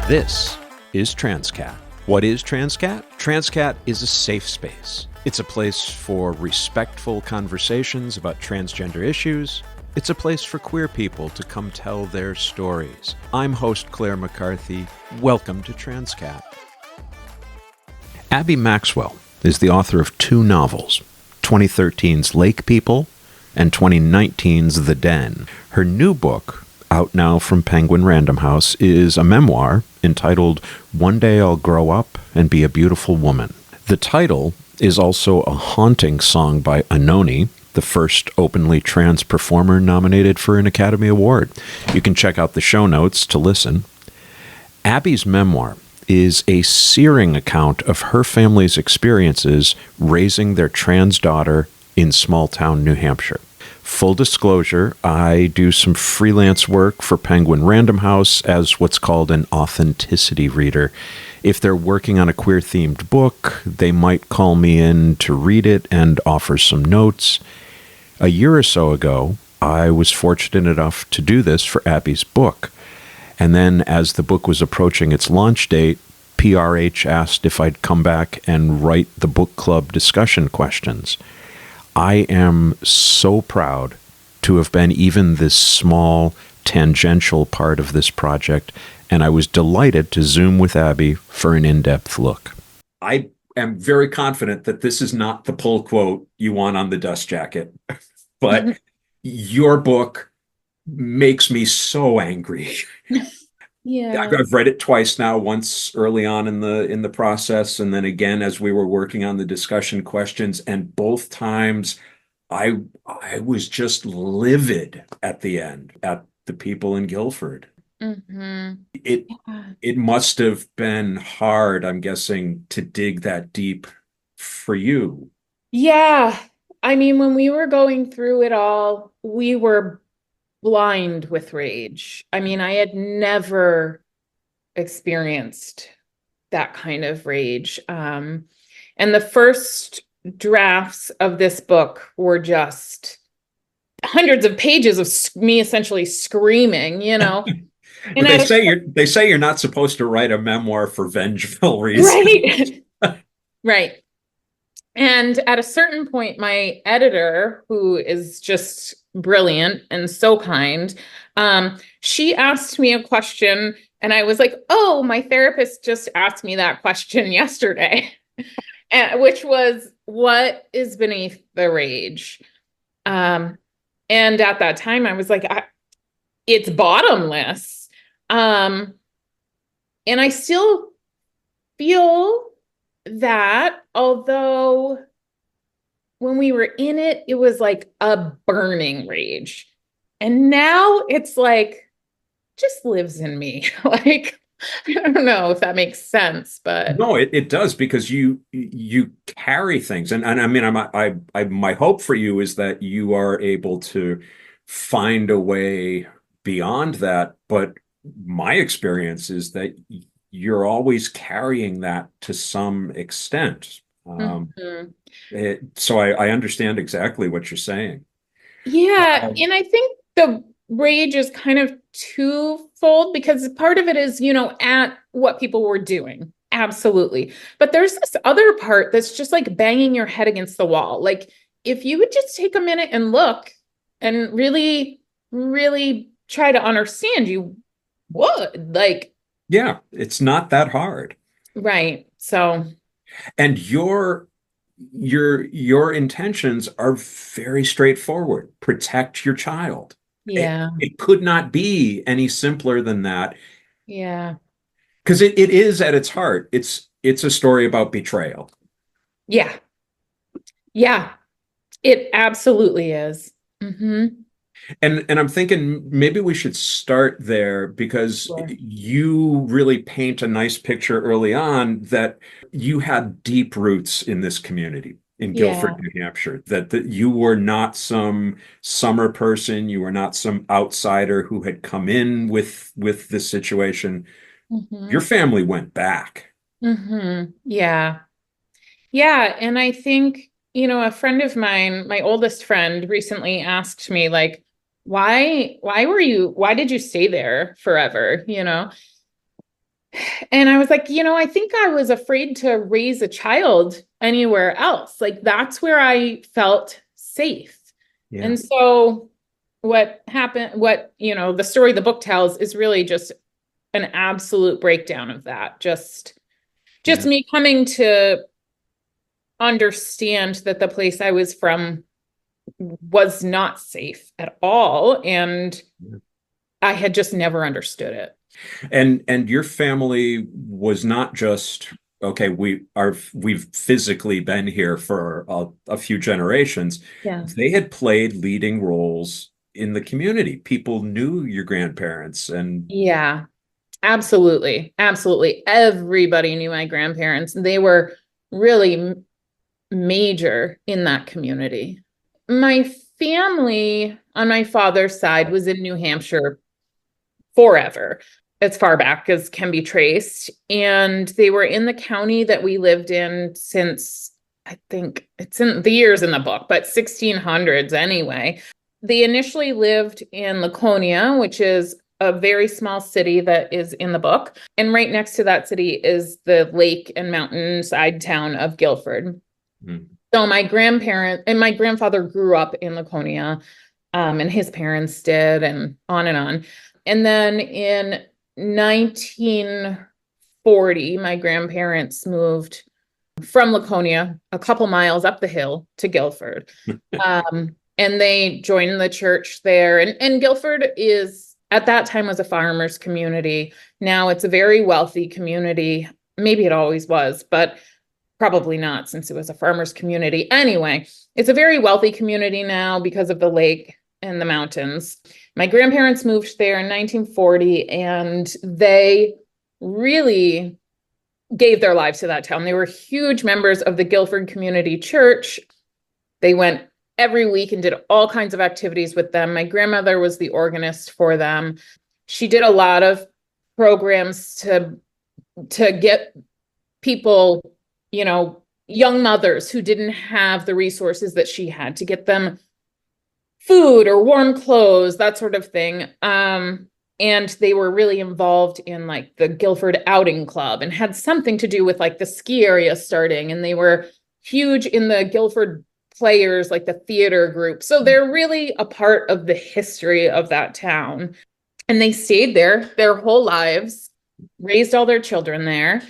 This is Transqat. What is Transqat? Transqat is a safe space. It's a place for respectful conversations about transgender issues. It's a place for queer people to come tell their stories. I'm host Clare McCarthy. Welcome to Transqat. Abi Maxwell is the author of two novels, 2013's Lake People and 2019's The Den. Her new book, out now from Penguin Random House, is a memoir entitled One Day I'll Grow Up and Be a Beautiful Woman. The title is also a haunting song by Anoni, the first openly trans performer nominated for an Academy Award. You can check out the show notes to listen. Abi's memoir is a searing account of her family's experiences raising their trans daughter in small-town New Hampshire. Full disclosure, I do some freelance work for Penguin Random House as what's called an authenticity reader. If they're working on a queer-themed book, they might call me in to read it and offer some notes. A year or so ago, I was fortunate enough to do this for Abi's book. And then as the book was approaching its launch date, PRH asked if I'd come back and write the book club discussion questions. I am so proud to have been even this small, tangential part of this project, and I was delighted to Zoom with Abi for an in-depth look. I am very confident that this is not the pull quote you want on the dust jacket, but your book makes me so angry. Yeah. I've read it twice now, once early on in the process, and then again as we were working on the discussion questions, and both times I was just livid at the end at the people in Guilford. Mm-hmm. It must have been hard, I'm guessing, to dig that deep for you. Yeah. I mean, when we were going through it all, we were blind with rage. I mean, I had never experienced that kind of rage. And the first drafts of this book were just hundreds of pages of me essentially screaming, you know. And They say you're not supposed to write a memoir for vengeful reasons. right. Right. And at a certain point, my editor, who is just brilliant and so kind, she asked me a question, and I was like, oh, my therapist just asked me that question yesterday, which was, what is beneath the rage? And at that time, I was like, it's bottomless. And I still feel that, although when we were in it, it was like a burning rage. And now it's like, just lives in me. Like, I don't know if that makes sense, but no, it does, because you carry things, and I mean, my hope for you is that you are able to find a way beyond that. But my experience is that you're always carrying that to some extent. So I understand exactly what you're saying. yeah. And I think the rage is kind of twofold, because part of it is, you know, at what people were doing. Absolutely. But there's this other part that's just like banging your head against the wall. Like, if you would just take a minute and look and really, really try to understand, you would. Like, Yeah, it's not that hard. right. So, And your intentions are very straightforward. Protect your child. yeah. It could not be any simpler than that, Yeah. because it is at its heart. It's a story about betrayal. Yeah. Yeah. It absolutely is. Mm-hmm. And I'm thinking maybe we should start there, because Sure. you really paint a nice picture early on that you had deep roots in this community in Guilford, Yeah. New Hampshire, that you were not some summer person, you were not some outsider who had come in with this situation. Mm-hmm. Your family went back. Mm-hmm. Yeah. Yeah. And I think, you know, a friend of mine, my oldest friend, recently asked me, like, why did you stay there forever? You know? And I was like, I think I was afraid to raise a child anywhere else. Like that's where I felt safe. Yeah. And so what happened, the story the book tells is really just an absolute breakdown of that. Just Yeah. me coming to understand that the place I was from was not safe at all. And Yeah. I had just never understood it. And your family was not just, okay, we've physically been here for a few generations. Yeah. They had played leading roles in the community. People knew your grandparents and Yeah, absolutely. Absolutely. Everybody knew my grandparents. They were really major in that community. My family on my father's side was in New Hampshire forever, as far back as can be traced. And they were in the county that we lived in since, I think it's in the years in the book, but 1600s anyway. They initially lived in Laconia, which is a very small city that is in the book. And right next to that city is the lake and mountainside town of Guilford. mm, So my grandparent and my grandfather grew up in Laconia, and his parents did, and on and on. And then in 1940, my grandparents moved from Laconia a couple miles up the hill to Guilford. And they joined the church there. And Guilford is, at that time, was a farmers community. Now it's a very wealthy community. Maybe it always was, but probably not, since it was a farmers community. Anyway, it's a very wealthy community now because of the lake and the mountains. My grandparents moved there in 1940, and they really gave their lives to that town. They were huge members of the Guilford Community Church. They went every week and did all kinds of activities with them. My grandmother was the organist for them. She did a lot of programs to get people, young mothers who didn't have the resources that she had, to get them food or warm clothes, that sort of thing. And they were really involved in like the Guilford Outing Club and had something to do with like the ski area starting. And they were huge in the Guilford Players, like the theater group. So they're really a part of the history of that town. And they stayed there their whole lives, raised all their children there.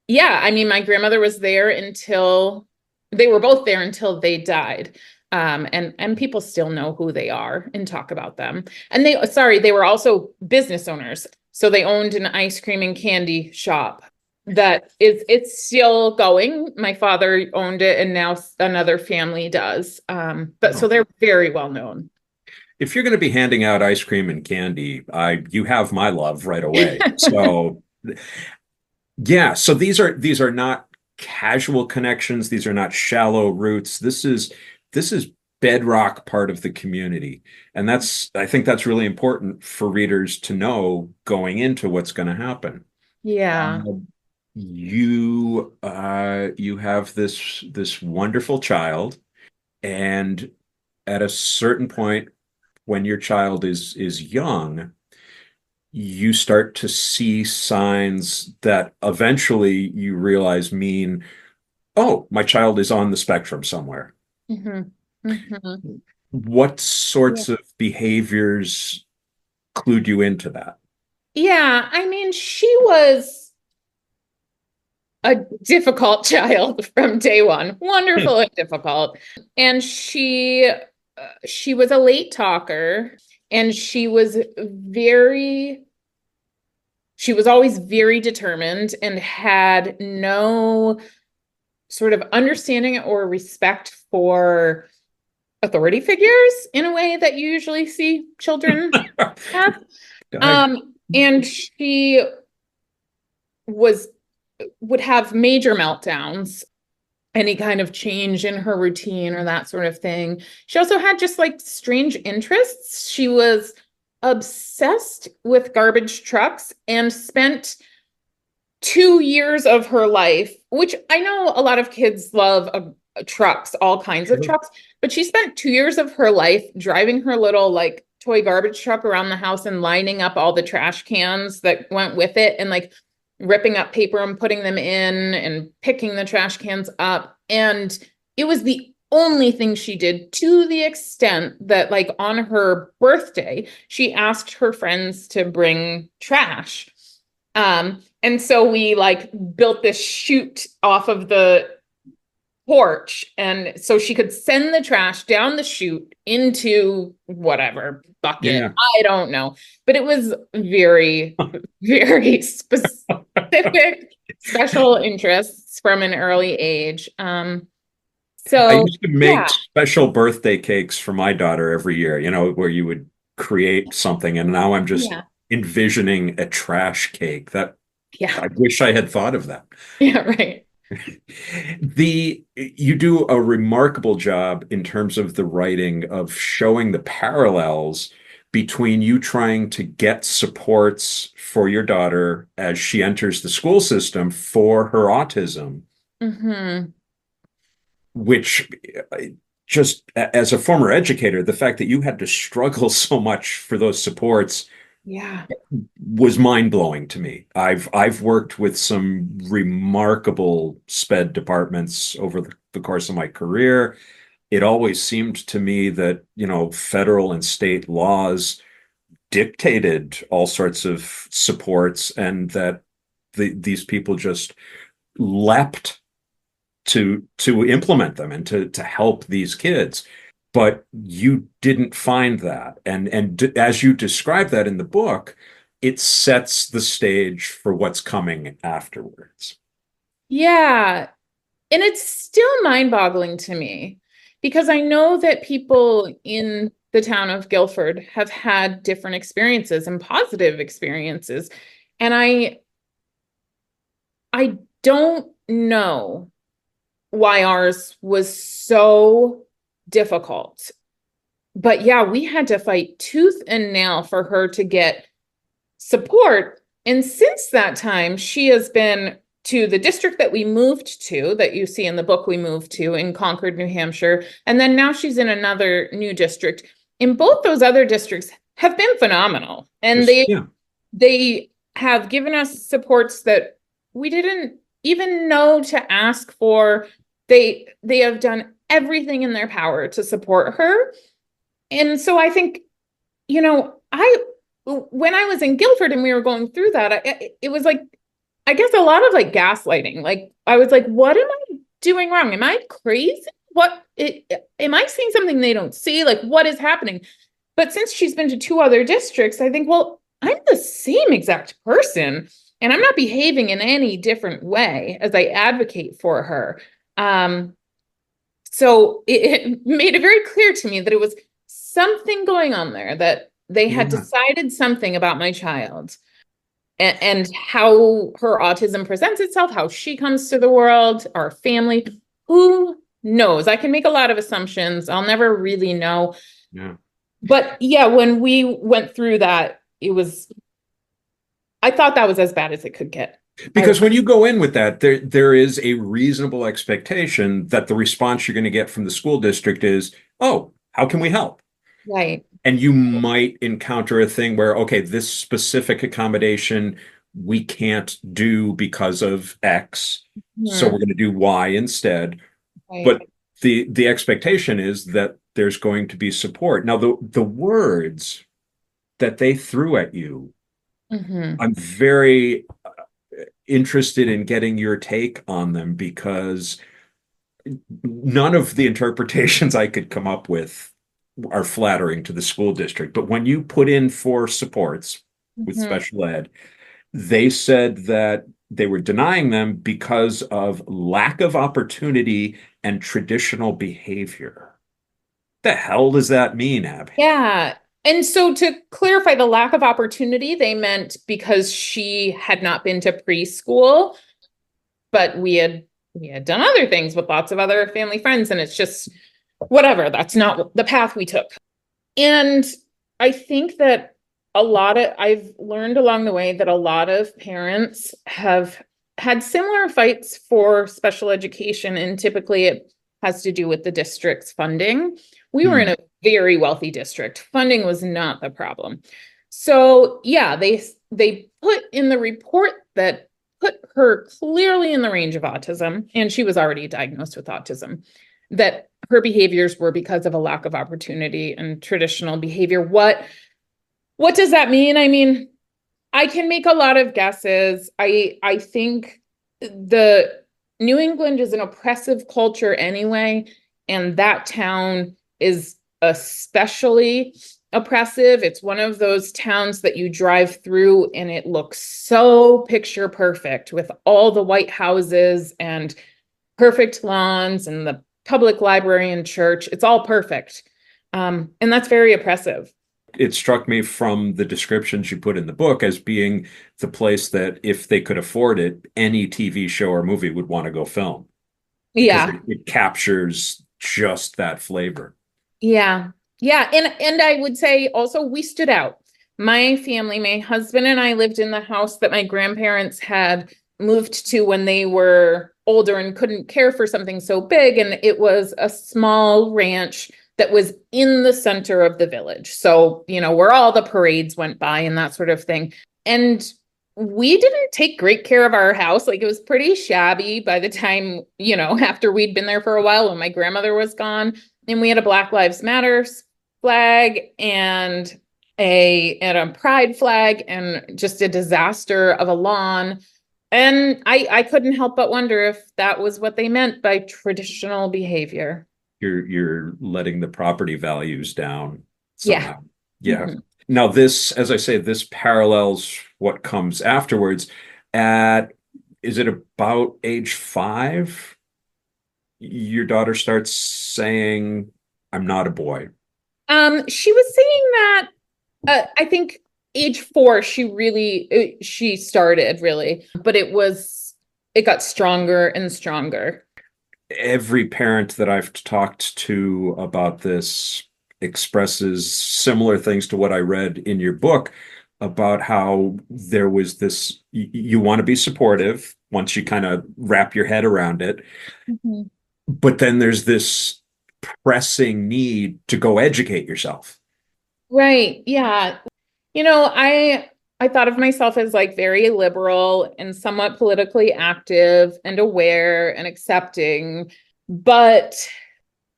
Yeah, I mean, my grandmother was there until they were both there until they died. And people still know who they are and talk about them. And they were also business owners. So they owned an ice cream and candy shop it's still going. My father owned it, and now another family does. But so they're very well known. if you're going to be handing out ice cream and candy, you have my love right away. So yeah, so these are not casual connections. These are not shallow roots. This is bedrock part of the community. And I think that's really important for readers to know going into what's going to happen. Yeah. Um, you have this wonderful child, and at a certain point, when your child is young, you start to see signs that eventually you realize mean, oh, my child is on the spectrum somewhere. Mm-hmm. Mm-hmm. What Yeah. sorts of behaviors clued you into that? Yeah, I mean, she was a difficult child from day one. Wonderful and difficult. And she was a late talker, and she was always very determined and had no sort of understanding or respect for authority figures in a way that you usually see children have. And she was would have major meltdowns, any kind of change in her routine or that sort of thing. She also had just like strange interests. She was obsessed with garbage trucks and spent 2 years of her life, which I know a lot of kids love trucks, all kinds of Sure. trucks, but she spent 2 years of her life driving her little like toy garbage truck around the house and lining up all the trash cans that went with it, and like ripping up paper and putting them in and picking the trash cans up. And it was the only thing she did, to the extent that, like, on her birthday, she asked her friends to bring trash. And so we like built this chute off of the porch, and so she could send the trash down the chute into whatever bucket. Yeah. I don't know, but it was very, very specific, special interests from an early age. I So used to make special birthday cakes for my daughter every year, where you would create something. And now I'm just yeah, envisioning a trash cake. That yeah, I wish I had thought of that. yeah, right. You do a remarkable job in terms of the writing of showing the parallels between you trying to get supports for your daughter as she enters the school system for her autism, Mm-hmm. which just as a former educator, the fact that you had to struggle so much for those supports Yeah. was mind-blowing to me. I've worked with some remarkable SPED departments over the course of my career. It always seemed to me that, federal and state laws dictated all sorts of supports, and that these people just leapt to implement them and to help these kids. But you didn't find that. And as you describe that in the book, it sets the stage for what's coming afterwards. Yeah. And it's still mind-boggling to me, because I know that people in the town of Guilford have had different experiences and positive experiences. And I don't know why ours was so difficult. But yeah, we had to fight tooth and nail for her to get support. And since that time, she has been to the district that we moved to, that you see in the book we moved to in Concord, New Hampshire. And then now she's in another new district. In both those other districts have been phenomenal. And Yeah. they have given us supports that we didn't even know to ask for. They have done everything in their power to support her. And so I think, when I was in Guilford and we were going through that, it was like, I guess a lot of like gaslighting. Like, I was like, what am I doing wrong? Am I crazy? Am I seeing something they don't see? Like, what is happening? But since she's been to two other districts, I think, well, I'm the same exact person, and I'm not behaving in any different way as I advocate for her. So it made it very clear to me that it was something going on there, that they had Yeah. decided something about my child, and how her autism presents itself, how she comes to the world, our family. Who knows? I can make a lot of assumptions. I'll never really know. Yeah. But yeah, when we went through that, I thought that was as bad as it could get. Because when you go in with that, there is a reasonable expectation that the response you're going to get from the school district is, oh, how can we help? Right. And you might encounter a thing where, okay, this specific accommodation we can't do because of X, so we're going to do Y instead. Right. But the expectation is that there's going to be support. Now, the words that they threw at you, I'm very interested in getting your take on them, because none of the interpretations I could come up with are flattering to the school district. But when you put in for supports with special ed, they said that they were denying them because of lack of opportunity and traditional behavior. The hell does that mean, Abby? Yeah. And so, to clarify, the lack of opportunity, they meant because she had not been to preschool, but we had done other things with lots of other family friends, and it's just whatever. That's not the path we took. And I think that I've learned along the way that a lot of parents have had similar fights for special education, and typically it has to do with the district's funding. We were in a very wealthy district. Funding was not the problem. So yeah, they put in the report that put her clearly in the range of autism, and she was already diagnosed with autism, that her behaviors were because of a lack of opportunity and traditional behavior. What does that mean? I mean, I can make a lot of guesses. I think the New England is an oppressive culture anyway, and that town is especially oppressive. It's one of those towns that you drive through and it looks so picture perfect with all the white houses and perfect lawns and the public library and church. It's all perfect. And that's very oppressive. It struck me from the descriptions you put in the book as being the place that if they could afford it, any TV show or movie would want to go film because Yeah. it captures just that flavor. Yeah. Yeah. And I would say also we stood out. My family, my husband and I lived in the house that my grandparents had moved to when they were older and couldn't care for something so big. And it was a small ranch that was in the center of the village. So, where all the parades went by and that sort of thing. And we didn't take great care of our house. Like, it was pretty shabby by the time, after we'd been there for a while when my grandmother was gone. And we had a Black Lives Matter flag and a pride flag and just a disaster of a lawn. And I couldn't help but wonder if that was what they meant by traditional behavior. You're letting the property values down somehow. Yeah. Yeah. Now this, as I say, this parallels what comes afterwards. Is it about age 5? Your daughter starts saying, "I'm not a boy." She was saying that, I think age 4, she started really, but it got stronger and stronger. Every parent that I've talked to about this expresses similar things to what I read in your book about how there was this, you want to be supportive once you kind of wrap your head around it. Mm-hmm. But then there's this pressing need to go educate yourself. Right. Yeah. I thought of myself as like very liberal and somewhat politically active and aware and accepting, but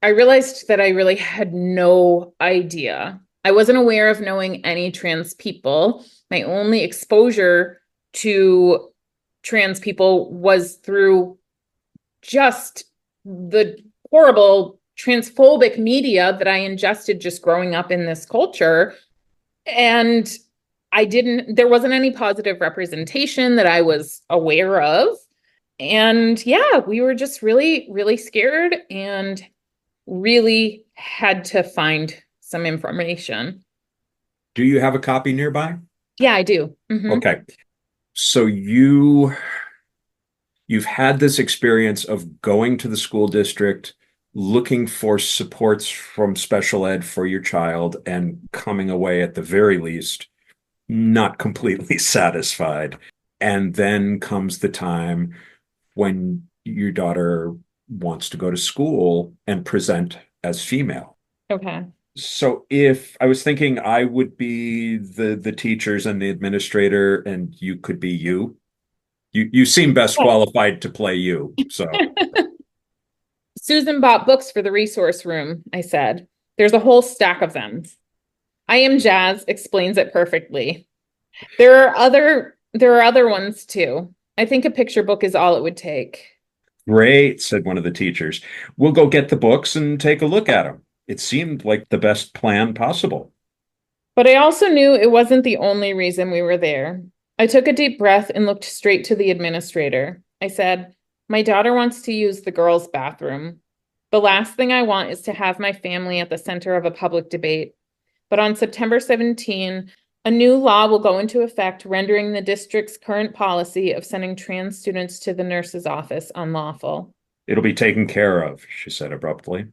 I realized that I really had no idea. I wasn't aware of knowing any trans people. My only exposure to trans people was through just the horrible transphobic media that I ingested just growing up in this culture. And there wasn't any positive representation that I was aware of. And yeah, we were just really, really scared and really had to find some information. Do you have a copy nearby? Yeah, I do. Mm-hmm. Okay. So you've had this experience of going to the school district, looking for supports from special ed for your child, and coming away at the very least not completely satisfied. And then comes the time when your daughter wants to go to school and present as female. Okay. So if I was thinking I would be the teachers and the administrator and you could be you. You seem best qualified to play you. So Susan bought books for the resource room, I said. There's a whole stack of them. I Am Jazz explains it perfectly. There are other ones too. I think a picture book is all it would take. great, said one of the teachers. We'll go get the books and take a look at them. It seemed like the best plan possible. But I also knew it wasn't the only reason we were there. I took a deep breath and looked straight to the administrator. I said, "My daughter wants to use the girls' bathroom. The last thing I want is to have my family at the center of a public debate. But on September 17, a new law will go into effect, rendering the district's current policy of sending trans students to the nurse's office unlawful." It'll be taken care of, she said abruptly.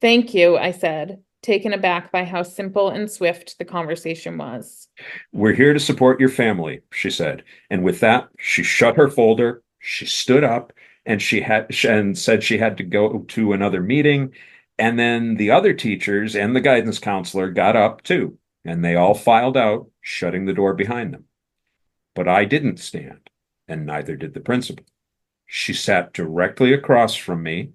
"Thank you," I said, taken aback by how simple and swift the conversation was. "We're here to support your family," she said. And with that, she shut her folder, she stood up, and said she had to go to another meeting. And then the other teachers and the guidance counselor got up too, and they all filed out, shutting the door behind them. But I didn't stand. and neither did the principal. She sat directly across from me.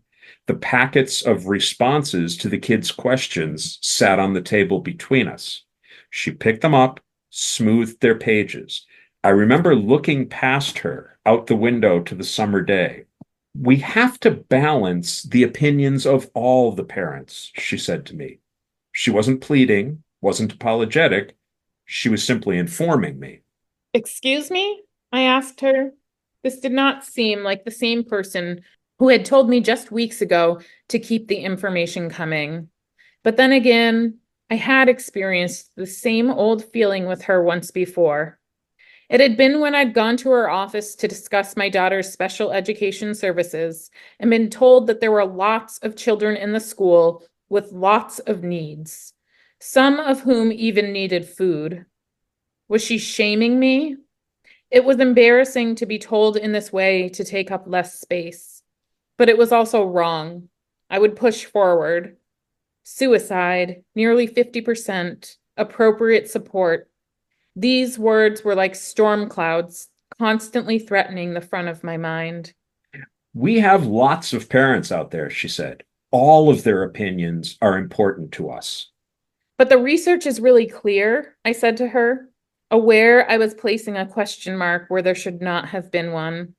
The packets of responses to the kids' questions sat on the table between us. She picked them up, smoothed their pages. I remember looking past her out the window to the summer day. We have to balance the opinions of all the parents, she said to me. She wasn't pleading, wasn't apologetic. She was simply informing me. Excuse me? I asked her. This did not seem like the same person who had told me just weeks ago to keep the information coming. But then again, I had experienced the same old feeling with her once before. It had been when I'd gone to her office to discuss my daughter's special education services and been told that there were lots of children in the school with lots of needs, some of whom even needed food. Was she shaming me? It was embarrassing to be told in this way to take up less space, but it was also wrong. I would push forward. Suicide, nearly 50%, appropriate support. These words were like storm clouds, constantly threatening the front of my mind. We have lots of parents out there, she said. All of their opinions are important to us. But the research is really clear, I said to her, aware I was placing a question mark where there should not have been one.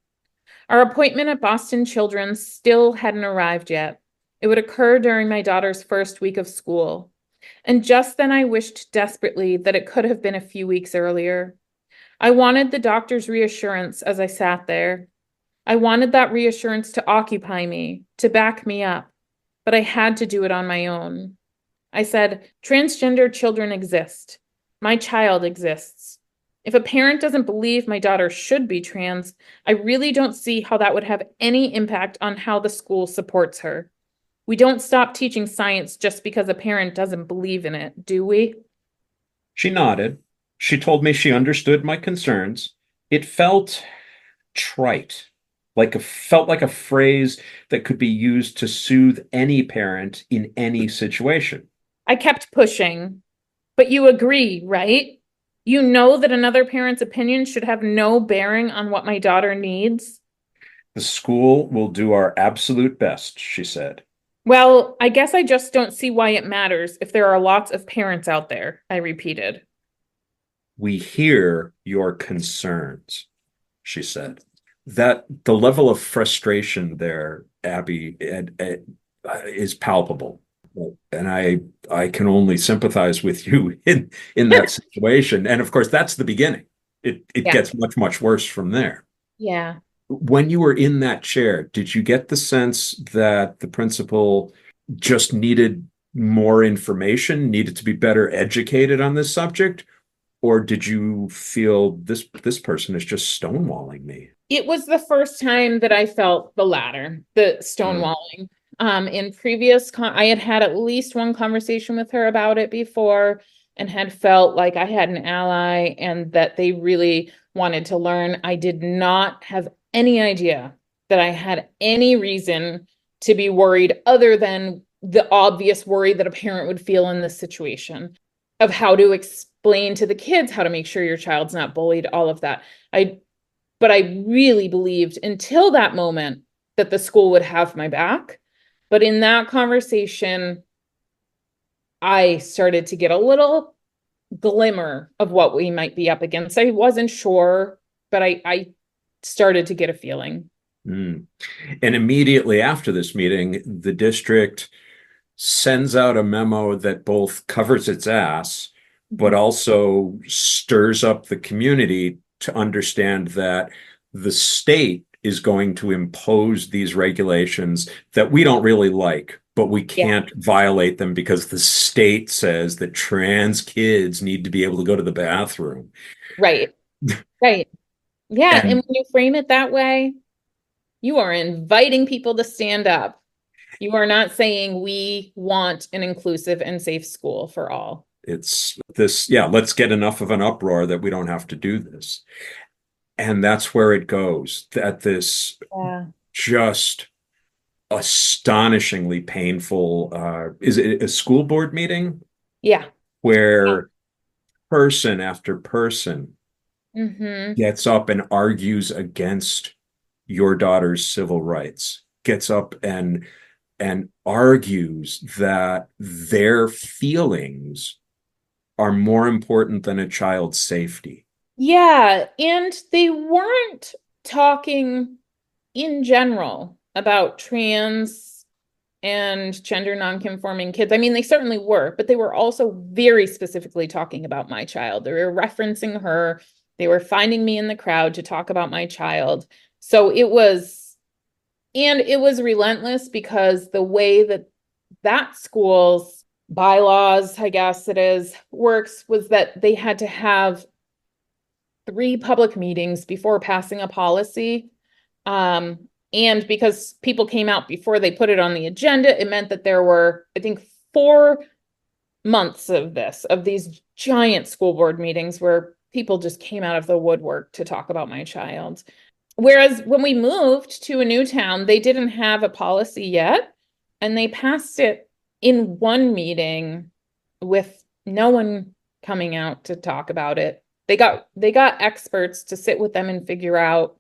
Our appointment at Boston Children's still hadn't arrived yet. It would occur during my daughter's first week of school. And just then I wished desperately that it could have been a few weeks earlier. I wanted the doctor's reassurance as I sat there. I wanted that reassurance to occupy me, to back me up, but I had to do it on my own. I said, transgender children exist. My child exists. If a parent doesn't believe my daughter should be trans, I really don't see how that would have any impact on how the school supports her. We don't stop teaching science just because a parent doesn't believe in it, do we? She nodded. She told me she understood my concerns. It felt trite, felt like a phrase that could be used to soothe any parent in any situation. I kept pushing. But you agree, right? You know that another parent's opinion should have no bearing on what my daughter needs? The school will do our absolute best, she said. Well, I guess I just don't see why it matters if there are lots of parents out there, I repeated. We hear your concerns, she said. That the level of frustration there, Abby, is palpable. And I can only sympathize with you in that situation. And of course, that's the beginning. It Yeah. gets much, much worse from there. Yeah. When you were in that chair, did you get the sense that the principal just needed more information, needed to be better educated on this subject? Or did you feel this person is just stonewalling me? It was the first time that I felt the latter, the stonewalling. In previous, I had had at least one conversation with her about it before and had felt like I had an ally and that they really wanted to learn. I did not have any idea that I had any reason to be worried other than the obvious worry that a parent would feel in this situation of how to explain to the kids how to make sure your child's not bullied, all of that. But I really believed until that moment that the school would have my back. But in that conversation, I started to get a little glimmer of what we might be up against. I wasn't sure, but I started to get a feeling. Mm. And immediately after this meeting, the district sends out a memo that both covers its ass, but also stirs up the community to understand that the state is going to impose these regulations that we don't really like, but we can't violate them because the state says that trans kids need to be able to go to the bathroom. Right. Right. Yeah. And And when you frame it that way, you are inviting people to stand up. You are not saying we want an inclusive and safe school for all. it's this, yeah, let's get enough of an uproar that we don't have to do this. And that's where it goes, that this just astonishingly painful, is it a school board meeting? Yeah. Where person after person Mm-hmm. gets up and argues against your daughter's civil rights, gets up and argues that their feelings are more important than a child's safety. Yeah, and they weren't talking in general about trans and gender nonconforming kids. I mean, they certainly were, but they were also very specifically talking about my child. They were referencing her. They were finding me in the crowd to talk about my child. So it was relentless because the way that that school's bylaws, I guess it is, works was that they had to have 3 public meetings before passing a policy. And because people came out before they put it on the agenda, it meant that there were, I think, 4 months of these giant school board meetings where people just came out of the woodwork to talk about my child. Whereas when we moved to a new town, they didn't have a policy yet, and they passed it in one meeting with no one coming out to talk about it. They got experts to sit with them and figure out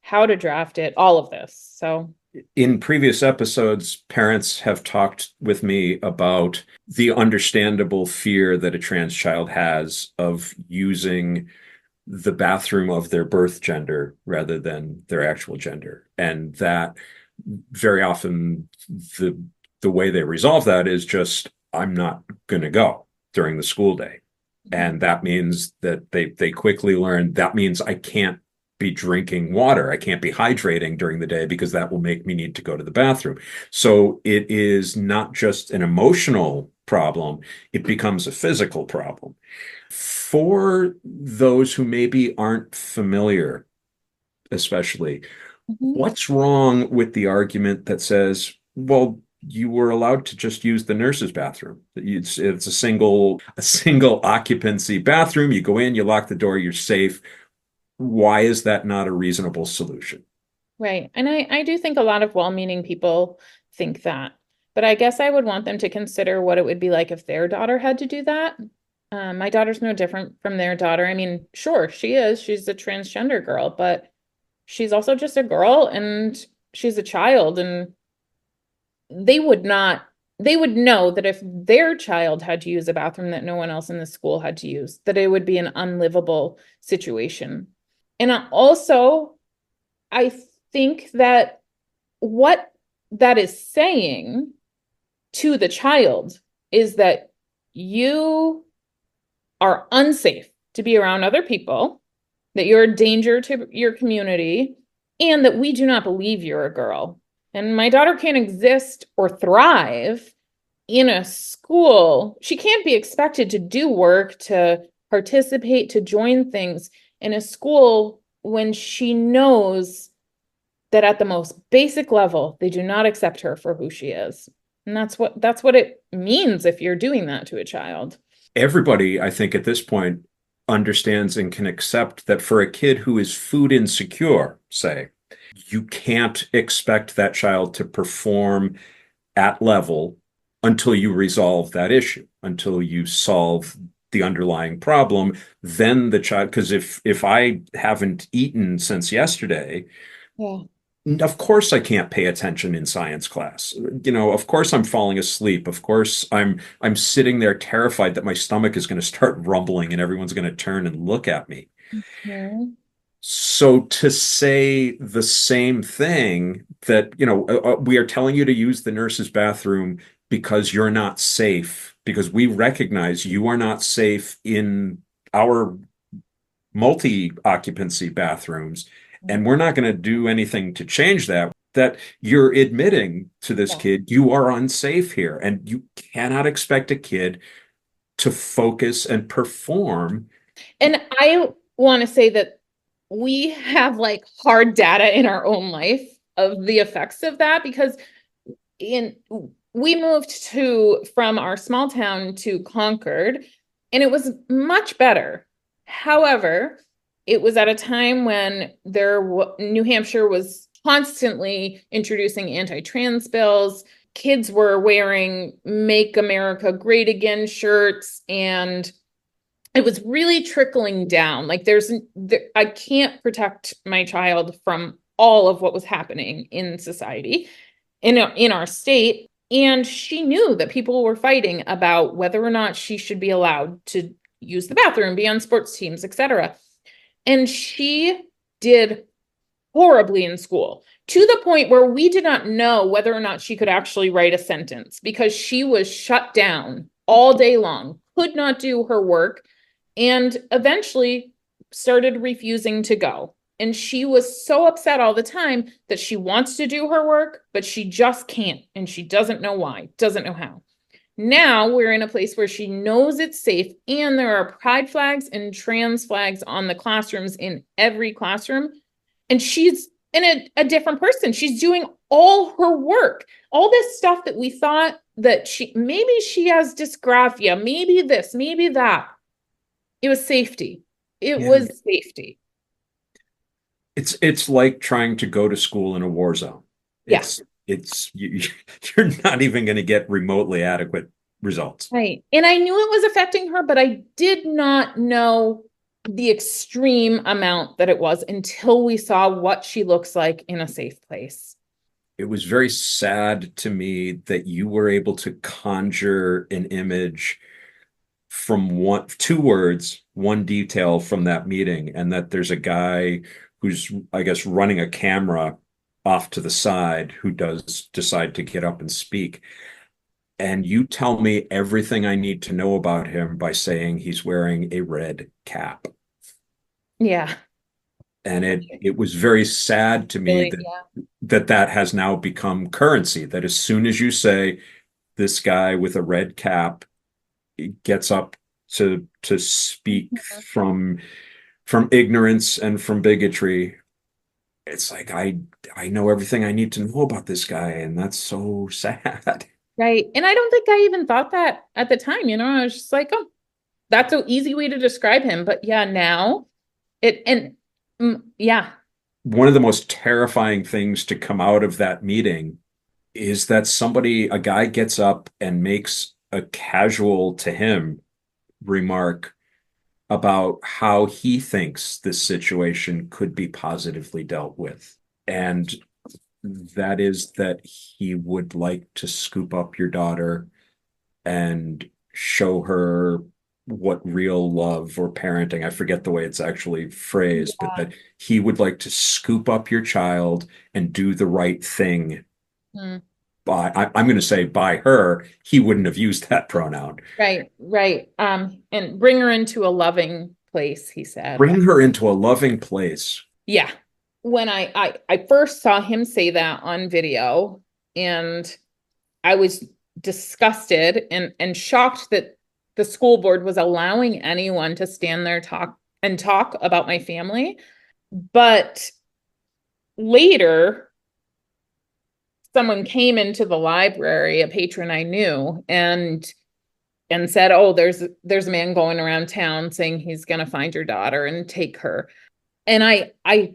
how to draft it, all of this. So In previous episodes, parents have talked with me about the understandable fear that a trans child has of using the bathroom of their birth gender rather than their actual gender. And that very often the way they resolve that is just, I'm not going to go during the school day. And that means that they quickly learn that means I can't be drinking water. I can't be hydrating during the day because that will make me need to go to the bathroom. So it is not just an emotional problem, it becomes a physical problem. For those who maybe aren't familiar, especially, mhm. what's wrong with the argument that says, well, you were allowed to just use the nurse's bathroom. It's a single occupancy bathroom. You go in, you lock the door, you're safe. Why is that not a reasonable solution? Right. And I do think a lot of well-meaning people think that. But I guess I would want them to consider what it would be like if their daughter had to do that. My daughter's no different from their daughter. I mean, sure, she is. She's a transgender girl, but she's also just a girl and she's a child. And they would not, they would know that if their child had to use a bathroom that no one else in the school had to use, that it would be an unlivable situation. And I think that what that is saying to the child is that you are unsafe to be around other people, that you're a danger to your community, and that we do not believe you're a girl. And my daughter can't exist or thrive in a school. She can't be expected to do work, to participate, to join things in a school when she knows that at the most basic level, they do not accept her for who she is. And that's what it means if you're doing that to a child. Everybody, I think, at this point understands and can accept that for a kid who is food insecure, say, you can't expect that child to perform at level until you resolve that issue, until you solve the underlying problem. Then the child, because if I haven't eaten since yesterday, Yeah. of course I can't pay attention in science class. Of course I'm falling asleep. Of course I'm sitting there terrified that my stomach is going to start rumbling and everyone's going to turn and look at me. Mhm. So to say the same thing that, we are telling you to use the nurse's bathroom because you're not safe, because we recognize you are not safe in our multi-occupancy bathrooms, and we're not going to do anything to change that you're admitting to this Yeah. kid, you are unsafe here, and you cannot expect a kid to focus and perform. And I want to say that we have like hard data in our own life of the effects of that because in we moved to from our small town to Concord and it was much better. However, it was at a time when New Hampshire was constantly introducing anti-trans bills. Kids were wearing Make America Great Again shirts and it was really trickling down. Like I can't protect my child from all of what was happening in society, in our state. And she knew that people were fighting about whether or not she should be allowed to use the bathroom, be on sports teams, etc. And she did horribly in school, to the point where we did not know whether or not she could actually write a sentence, because she was shut down all day long, could not do her work, and eventually started refusing to go. And she was so upset all the time that she wants to do her work, but she just can't. And she doesn't know why, doesn't know how. Now we're in a place where she knows it's safe, and there are pride flags and trans flags on the classrooms, in every classroom. And she's a different person. She's doing all her work, all this stuff that we thought that maybe she has dysgraphia, maybe this, maybe that. It was safety. It was safety. It's like trying to go to school in a war zone. Yes. You're not even going to get remotely adequate results. Right. And I knew it was affecting her, but I did not know the extreme amount that it was until we saw what she looks like in a safe place. It was very sad to me that you were able to conjure an image from two words, one detail from that meeting, and that there's a guy who's, I guess, running a camera off to the side who does decide to get up and speak. And you tell me everything I need to know about him by saying he's wearing a red cap. Yeah. And it was very sad to me that has now become currency, that as soon as you say this guy with a red cap gets up to speak from ignorance and from bigotry, it's like I know everything I need to know about this guy, and that's so sad. Right. And I don't think I even thought that at the time, I was just like, oh, that's an easy way to describe him. But yeah, now yeah. One of the most terrifying things to come out of that meeting is that a guy gets up and makes a casual to him remark about how he thinks this situation could be positively dealt with. And that is that he would like to scoop up your daughter and show her what real love or parenting, I forget the way it's actually phrased, but that he would like to scoop up your child and do the right thing. I'm going to say by her. He wouldn't have used that pronoun. Right. And bring her into a loving place, he said. Bring her into a loving place. Yeah. When I first saw him say that on video, and I was disgusted and shocked that the school board was allowing anyone to stand there talk about my family. But later, someone came into the library, a patron I knew, and said, oh, there's a man going around town saying he's going to find your daughter and take her. And I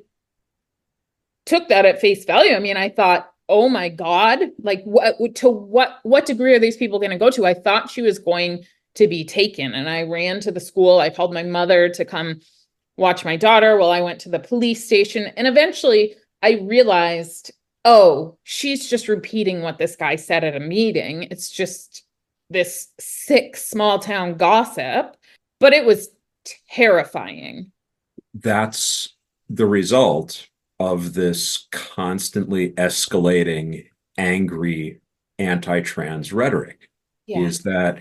took that at face value. I mean, I thought, oh my God, like what degree are these people going to go to? I thought she was going to be taken. And I ran to the school. I called my mother to come watch my daughter while I went to the police station. And eventually I realized, oh, she's just repeating what this guy said at a meeting. It's just this sick small town gossip, but it was terrifying. That's the result of this constantly escalating, angry, anti-trans rhetoric. Is that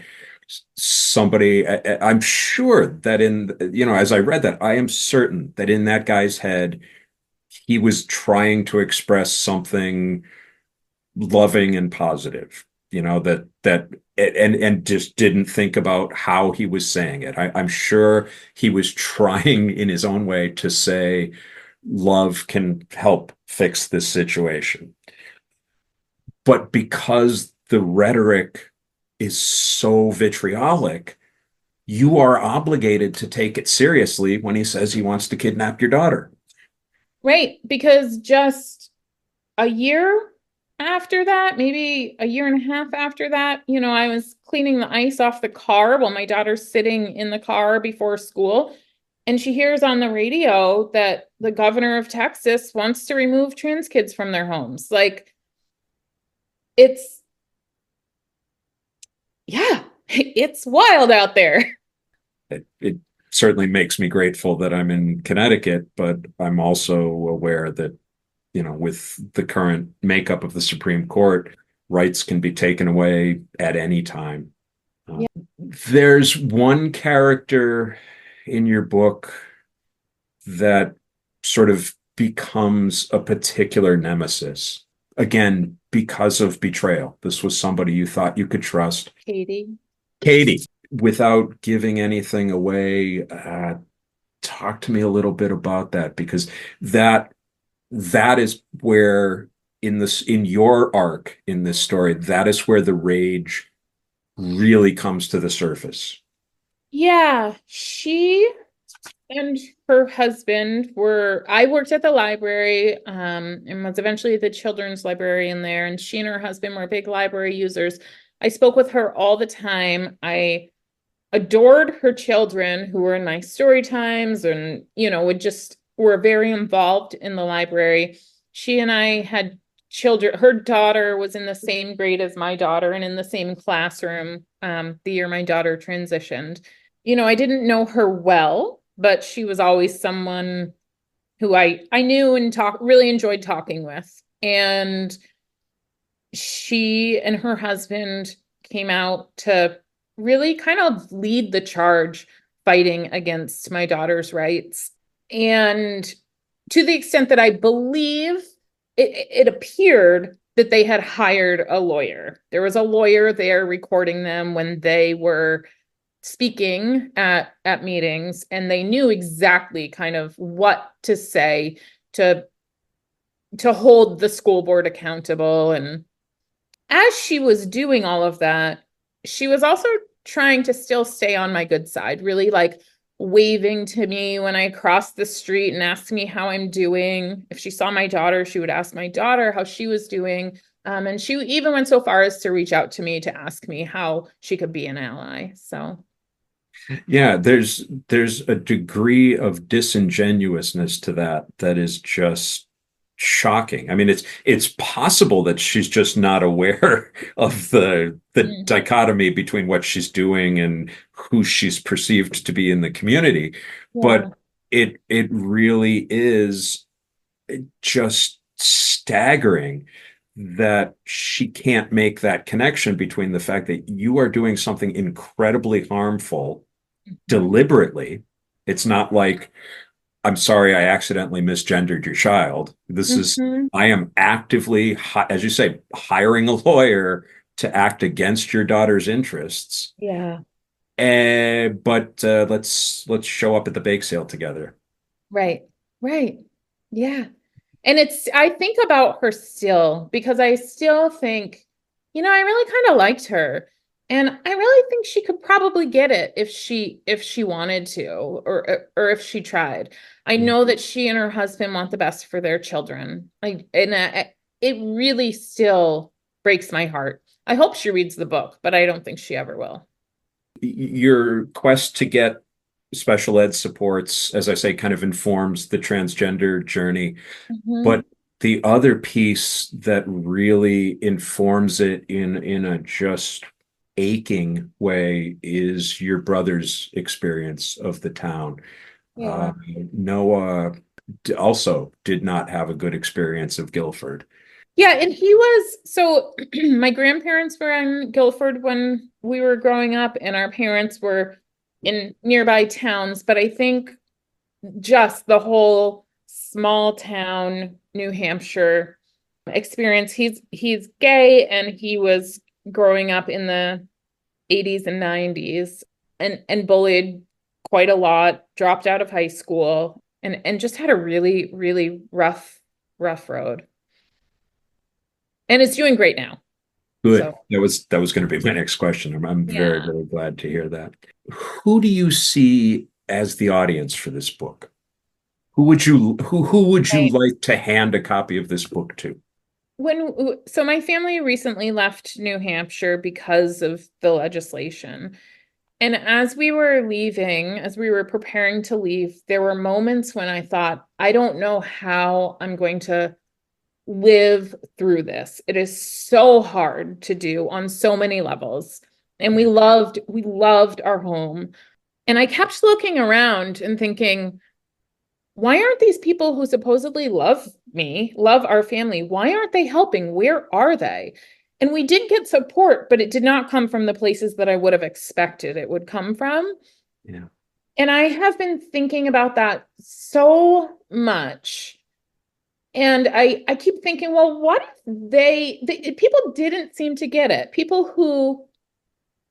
somebody, I'm sure that as I read that, I am certain that in that guy's head, he was trying to express something loving and positive, and just didn't think about how he was saying it. I'm sure he was trying in his own way to say, love can help fix this situation. But because the rhetoric is so vitriolic, you are obligated to take it seriously when he says he wants to kidnap your daughter. Right. Because just a year after that, maybe a year and a half after that, I was cleaning the ice off the car while my daughter's sitting in the car before school. And she hears on the radio that the governor of Texas wants to remove trans kids from their homes. Like, it's, yeah, it's wild out there. It certainly makes me grateful that I'm in Connecticut, but I'm also aware that, with the current makeup of the Supreme Court, rights can be taken away at any time. Yeah. There's one character in your book that sort of becomes a particular nemesis. Again, because of betrayal. This was somebody you thought you could trust. Katie. Katie, without giving anything away, talk to me a little bit about that, because that is where in your arc in this story, that is where the rage really comes to the surface. Yeah, she and her husband I worked at the library, and was eventually the children's librarian there, and she and her husband were big library users. I spoke with her all the time. I adored her children, who were in my story times and, were very involved in the library. She and I had children. Her daughter was in the same grade as my daughter and in the same classroom, the year my daughter transitioned. I didn't know her well, but she was always someone who I knew and really enjoyed talking with. And she and her husband came out to really kind of lead the charge fighting against my daughter's rights. And to the extent that I believe it appeared that they had hired a lawyer. There was a lawyer there recording them when they were speaking at meetings, and they knew exactly kind of what to say to hold the school board accountable. And as she was doing all of that, she was also trying to still stay on my good side, really like waving to me when I crossed the street and asked me how I'm doing. If she saw my daughter, she would ask my daughter how she was doing. And she even went so far as to reach out to me to ask me how she could be an ally. So Yeah, there's a degree of disingenuousness to that is just shocking. I mean, it's possible that she's just not aware of the mm, dichotomy between what she's doing and who she's perceived to be in the community, yeah, but it really is just staggering that she can't make that connection between the fact that you are doing something incredibly harmful deliberately. It's not like, I'm sorry, I accidentally misgendered your child. This is, mm-hmm. I am actively, as you say, hiring a lawyer to act against your daughter's interests. Yeah, But let's show up at the bake sale together. right, right. Yeah. And I think about her still because I still think, I really kind of liked her. And I really think she could probably get it if she wanted to, or if she tried. I know that she and her husband want the best for their children. It really still breaks my heart. I hope she reads the book, but I don't think she ever will. Your quest to get special ed supports, as I say, kind of informs the transgender journey. Mhm. But the other piece that really informs it in a just aching way is your brother's experience of the town. Yeah. Noah also did not have a good experience of Guilford. Yeah, and so my grandparents were in Guilford when we were growing up, and our parents were in nearby towns, but I think just the whole small town New Hampshire experience. He's gay, and he was growing up in the 80s and 90s, and bullied quite a lot, dropped out of high school, and just had a really, really rough road. And is doing great now. Good. So That was going to be my next question. I'm very, yeah. very glad to hear that. Who do you see as the audience for this book? Who would you Right. like to hand a copy of this book to? So my family recently left New Hampshire because of the legislation. And as we were leaving, as we were preparing to leave, there were moments when I thought, I don't know how I'm going to live through this. It is so hard to do on so many levels. And we loved our home. And I kept looking around and thinking, why aren't these people who supposedly love me, love our family, why aren't they helping? Where are they? And we did get support, but it did not come from the places that I would have expected it would come from. Yeah. And I have been thinking about that so much. And I keep thinking, well, what if people didn't seem to get it? People who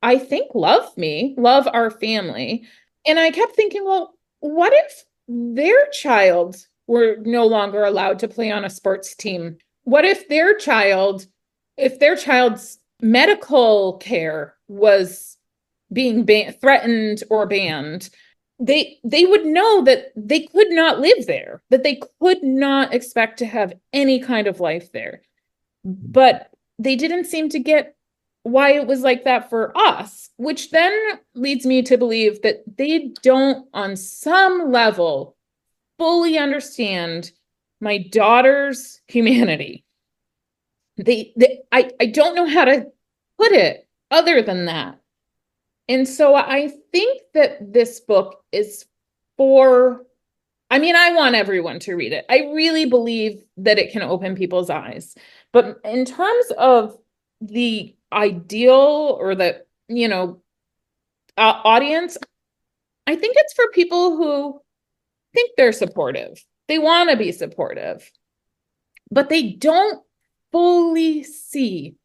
I think love me, love our family. And I kept thinking, well, what if their child were no longer allowed to play on a sports team? What if if their child's medical care was being threatened or banned? They would know that they could not live there, that they could not expect to have any kind of life there. But they didn't seem to get why it was like that for us, which then leads me to believe that they don't, on some level, fully understand my daughter's humanity. I don't know how to put it other than that. And so I think that this book is I want everyone to read it. I really believe that it can open people's eyes. But in terms of the ideal or the, audience, I think it's for people who think they're supportive. They want to be supportive, but they don't fully see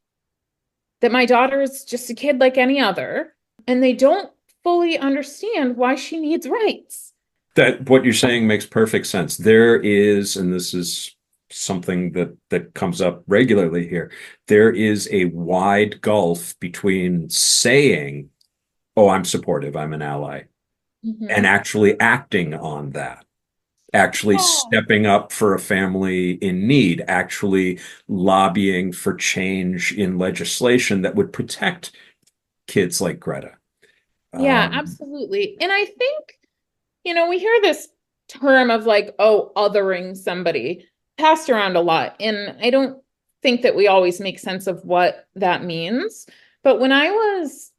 that my daughter is just a kid like any other, and they don't fully understand why she needs rights. That what you're saying makes perfect sense. There is, and this is something that comes up regularly here, there is a wide gulf between saying, oh, I'm supportive, I'm an ally, and actually acting on that, actually stepping up for a family in need, actually lobbying for change in legislation that would protect kids like Greta. Yeah, absolutely. And I think, we hear this term of like, oh, othering somebody passed around a lot. And I don't think that we always make sense of what that means. But when I was,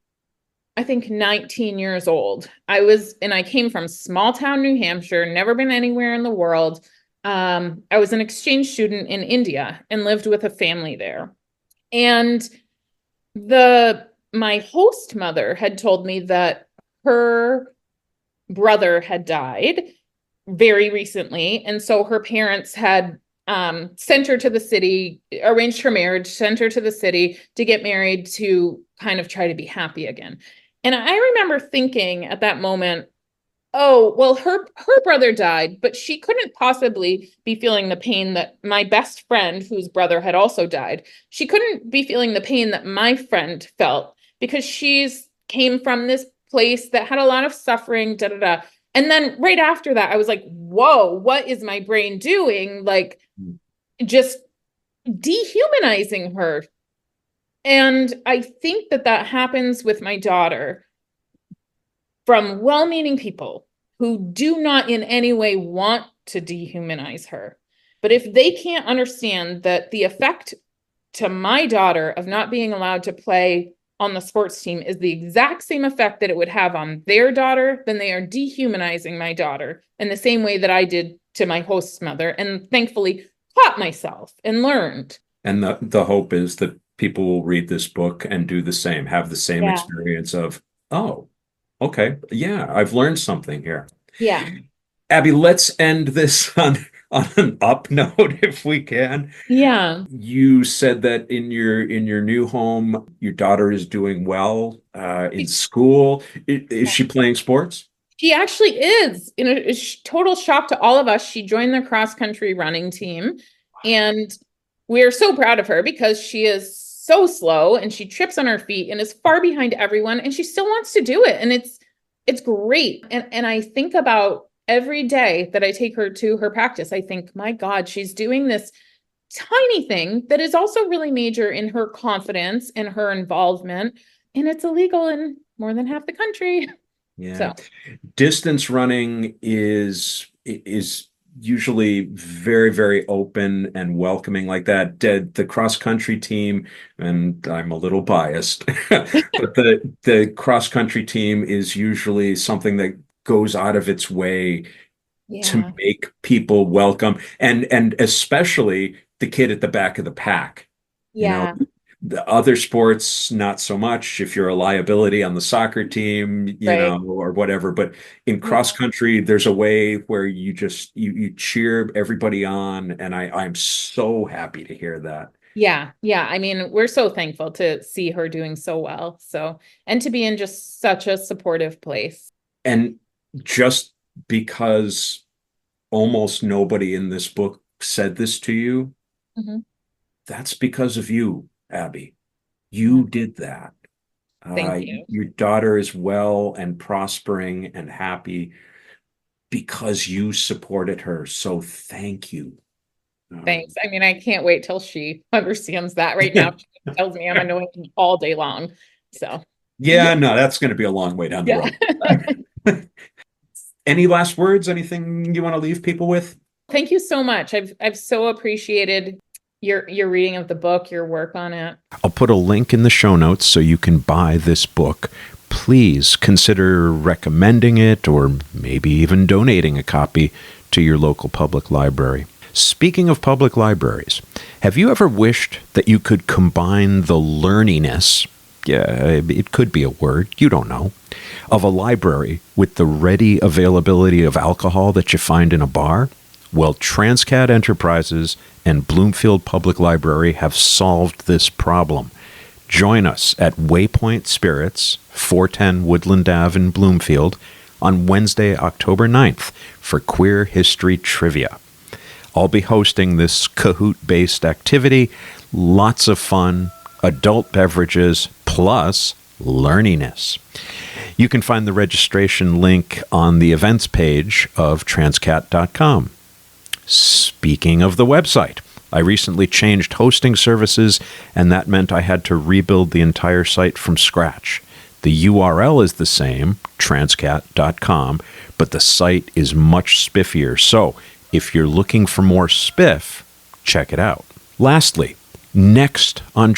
I think, 19 years old, I came from small town New Hampshire, never been anywhere in the world. I was an exchange student in India and lived with a family there. And my host mother had told me that her brother had died very recently. And so her parents had sent her to the city, arranged her marriage, sent her to the city to get married to kind of try to be happy again. And I remember thinking at that moment, oh, well, her brother died, but she couldn't possibly be feeling the pain that my best friend, whose brother had also died, she couldn't be feeling the pain that my friend felt because she's came from this place that had a lot of suffering, da da da. And then right after that, I was like, whoa, what is my brain doing? Like, just dehumanizing her. And I think that happens with my daughter from well-meaning people who do not in any way want to dehumanize her. But if they can't understand that the effect to my daughter of not being allowed to play on the sports team is the exact same effect that it would have on their daughter, then they are dehumanizing my daughter in the same way that I did to my host's mother, and thankfully taught myself and learned. And the hope is that people will read this book and do the same, have the same Yeah. experience of, oh, okay, yeah, I've learned something here. Yeah. Abby, let's end this on an up note if we can. Yeah. You said that in your new home, your daughter is doing well in school. Is she playing sports? She actually is. In a total shock to all of us, she joined the cross country running team. And we're so proud of her because she is so slow and she trips on her feet and is far behind everyone, and she still wants to do it. And it's great. And I think about every day that I take her to her practice, I think, my God, she's doing this tiny thing that is also really major in her confidence and her involvement. And it's illegal in more than half the country. Yeah. So, Distance running is usually very, very open and welcoming like that. The cross country team, and I'm a little biased, but the cross country team is usually something that goes out of its way to yeah, make people welcome, and especially the kid at the back of the pack. You know, yeah, the other sports, not so much if you're a liability on the soccer team, right. or whatever. But in Yeah. cross country, there's a way where you just you cheer everybody on, and I'm so happy to hear that. Yeah, yeah. I mean, we're so thankful to see her doing so well. So, and to be in just such a supportive place. And just because almost nobody in this book said this to you, Mhm. that's because of you, Abby. Yeah, You did that. thank you. Your daughter is well and prospering and happy because you supported her. So thank you. Thanks. I mean, I can't wait till she understands that. Right now, she tells me I'm annoying all day long. So, Yeah, no, that's going to be a long way down the yeah. road. Any last words? Anything you want to leave people with? Thank you so much. I've so appreciated your reading of the book, your work on it. I'll put a link in the show notes so you can buy this book. Please consider recommending it or maybe even donating a copy to your local public library. Speaking of public libraries, have you ever wished that you could combine the learniness, yeah, it could be a word, you don't know, of a library with the ready availability of alcohol that you find in a bar? Well, Transqat Enterprises and Bloomfield Public Library have solved this problem. Join us at Waypoint Spirits, 410 Woodland Ave in Bloomfield, on Wednesday, October 9th for Queer History Trivia. I'll be hosting this Kahoot-based activity, lots of fun, adult beverages, plus learniness. You can find the registration link on the events page of transqat.com. Speaking of the website, I recently changed hosting services, and that meant I had to rebuild the entire site from scratch. The URL is the same, transqat.com, but the site is much spiffier. So if you're looking for more spiff, check it out. Lastly, next on